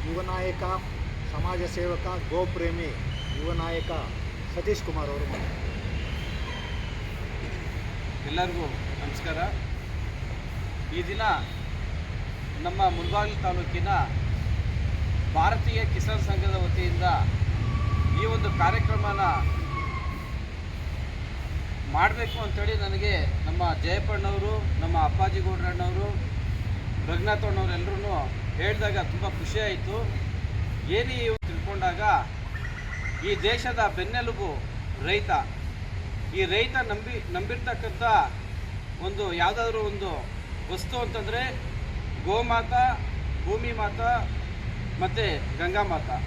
ಯುವ ನಾಯಕ, ಸಮಾಜ ಸೇವಕ, ಗೋಪ್ರೇಮಿ ಯುವ ನಾಯಕ ಸತೀಶ್ ಕುಮಾರ್ ಅವರು ಮಾತಾಡ್ತಾರೆ. ಎಲ್ಲರಿಗೂ ನಮಸ್ಕಾರ. ಈ ದಿನ ನಮ್ಮ ಮುಳಬಾಗಿಲು ತಾಲೂಕಿನ ಭಾರತೀಯ ಕಿಸಾನ್ ಸಂಘದ ವತಿಯಿಂದ ಈ ಒಂದು ಕಾರ್ಯಕ್ರಮನ ಮಾಡಬೇಕು ಅಂಥೇಳಿ ನನಗೆ ನಮ್ಮ ಜಯಪ್ಪಣ್ಣವರು, ನಮ್ಮ ಅಪ್ಪಾಜಿ ಗೌಡ್ರಣ್ಣವರು, ರಘುನಾಥಣ್ಣವ್ರು ಎಲ್ಲರೂ ಹೇಳಿದಾಗ ತುಂಬ ಖುಷಿಯಾಯಿತು. ಏನು ತಿಳ್ಕೊಂಡಾಗ ಈ ದೇಶದ ಬೆನ್ನೆಲುಬು ರೈತ. ಈ ರೈತ ನಂಬಿರ್ತಕ್ಕಂಥ ಒಂದು ಯಾವುದಾದ್ರೂ ಒಂದು ವಸ್ತು ಅಂತಂದರೆ ಗೋಮಾತಾ, ಭೂಮಿ ಮಾತಾ ಮತ್ತು ಗಂಗಾ ಮಾತಾ.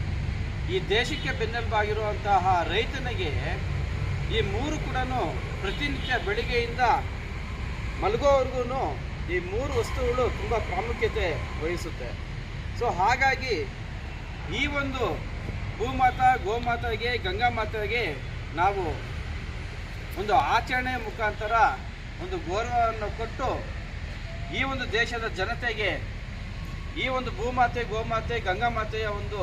ಈ ದೇಶಕ್ಕೆ ಬೆನ್ನೆಲುಬಾಗಿರುವಂತಹ ರೈತನಿಗೆ ಈ ಮೂರು ಕೂಡ ಪ್ರತಿನಿತ್ಯ ಬೆಳಿಗ್ಗೆಯಿಂದ ಮಲಗೋವರೆಗೂ ಈ ಮೂರು ವಸ್ತುಗಳು ತುಂಬ ಪ್ರಾಮುಖ್ಯತೆ ವಹಿಸುತ್ತೆ. ಸೊ ಹಾಗಾಗಿ ಈ ಒಂದು ಭೂಮಾತಾ, ಗೋಮಾತೆಗೆ, ಗಂಗಾ ಮಾತೆಗೆ ನಾವು ಒಂದು ಆಚರಣೆ ಮುಖಾಂತರ ಒಂದು ಗೌರವವನ್ನು ಕೊಟ್ಟು ಈ ಒಂದು ದೇಶದ ಜನತೆಗೆ ಈ ಒಂದು ಭೂಮಾತೆ, ಗೋಮಾತೆ, ಗಂಗಾ ಮಾತೆಯ ಒಂದು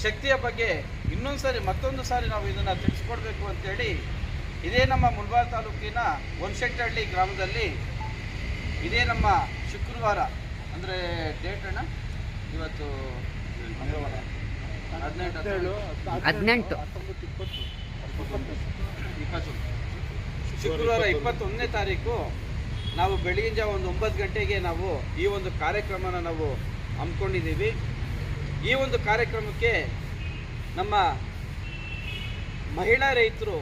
ಶಕ್ತಿಯ ಬಗ್ಗೆ ಮತ್ತೊಂದು ಸಾರಿ ನಾವು ಇದನ್ನು ತಿಳಿಸ್ಕೊಡ್ಬೇಕು ಅಂತೇಳಿ ಇದೇ ನಮ್ಮ ಮುಳಬಾಗಿಲು ತಾಲೂಕಿನ ಹೊನ್ಶೆಟ್ಟಹಳ್ಳಿ ಗ್ರಾಮದಲ್ಲಿ ಇದೇ ನಮ್ಮ ಶುಕ್ರವಾರ ಅಂದರೆ ಡೇಟ್ ಅಣ್ಣ ಇವತ್ತು 18 ಶುಕ್ರವಾರ 21ನೇ ತಾರೀಕು ನಾವು ಬೆಳಗಿನ ಜಾವ ಒಂದು 9 ಗಂಟೆಗೆ ನಾವು ಈ ಒಂದು ಕಾರ್ಯಕ್ರಮನ ನಾವು ಹಮ್ಮಿಕೊಂಡಿದ್ದೀವಿ. ಈ ಒಂದು ಕಾರ್ಯಕ್ರಮಕ್ಕೆ ನಮ್ಮ ಮಹಿಳಾ ರೈತರು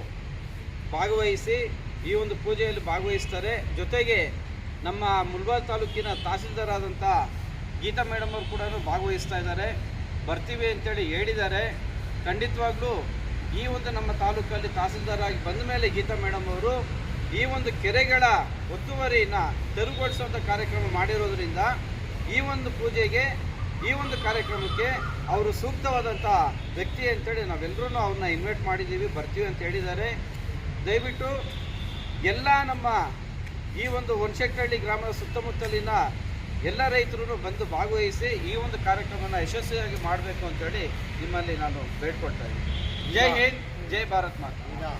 ಭಾಗವಹಿಸಿ ಈ ಒಂದು ಪೂಜೆಯಲ್ಲಿ ಭಾಗವಹಿಸ್ತಾರೆ. ಜೊತೆಗೆ ನಮ್ಮ ಮುಳಬಾಗಿಲು ತಾಲೂಕಿನ ತಹಸೀಲ್ದಾರ್ ಆದಂಥ ಗೀತಾ ಮೇಡಮ್ ಅವರು ಕೂಡ ಭಾಗವಹಿಸ್ತಾ ಇದ್ದಾರೆ. ಬರ್ತೀವಿ ಅಂತೇಳಿ ಹೇಳಿದ್ದಾರೆ. ಖಂಡಿತವಾಗ್ಲೂ ಈ ಒಂದು ನಮ್ಮ ತಾಲೂಕಲ್ಲಿ ತಹಸೀಲ್ದಾರ್ ಆಗಿ ಬಂದ ಮೇಲೆ ಗೀತಾ ಮೇಡಮ್ ಅವರು ಈ ಒಂದು ಕೆರೆಗಳ ಒತ್ತುವರಿನ ತೆರವುಗೊಳಿಸುವಂಥ ಕಾರ್ಯಕ್ರಮ ಮಾಡಿರೋದ್ರಿಂದ ಈ ಒಂದು ಪೂಜೆಗೆ, ಈ ಒಂದು ಕಾರ್ಯಕ್ರಮಕ್ಕೆ ಅವರು ಸೂಕ್ತವಾದಂಥ ವ್ಯಕ್ತಿ ಅಂತೇಳಿ ನಾವೆಲ್ಲರೂ ಅವ್ರನ್ನ ಇನ್ವೈಟ್ ಮಾಡಿದ್ದೀವಿ. ಬರ್ತೀವಿ ಅಂತ ಹೇಳಿದ್ದಾರೆ. ದಯವಿಟ್ಟು ಎಲ್ಲ ನಮ್ಮ ಈ ಒಂದು ಹೊನ್ಶೆಟ್ಟಹಳ್ಳಿ ಗ್ರಾಮದ ಸುತ್ತಮುತ್ತಲಿನ ಎಲ್ಲ ರೈತರು ಬಂದು ಭಾಗವಹಿಸಿ ಈ ಒಂದು ಕಾರ್ಯಕ್ರಮನ ಯಶಸ್ವಿಯಾಗಿ ಮಾಡಬೇಕು ಅಂತೇಳಿ ನಿಮ್ಮಲ್ಲಿ ನಾನು ಬೇಡ್ಕೊಳ್ತಾ ಇದ್ದೀನಿ. ಜೈ ಹಿಂದ್, ಜೈ ಭಾರತ್ ಮಾತಾ.